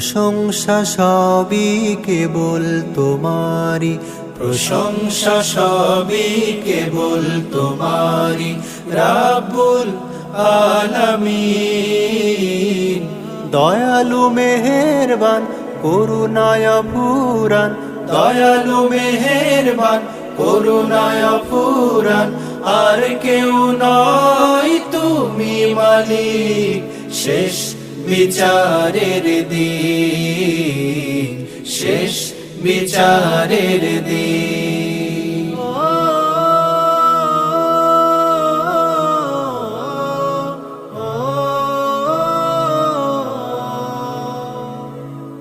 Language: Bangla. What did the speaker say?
প্রশংসা সবই কেবল তোমারি, প্রশংসা সবই কেবল তোমারি, রাব্বুল আলামিন। দয়ালু মেহেরবান করুণায় ফুরান, দয়ালু মেহেরবান করুণায় ফুরান, আর কেউ নয় তুমি মালিক শেষ বিচারের দিন, শেষ বিচারের দিন।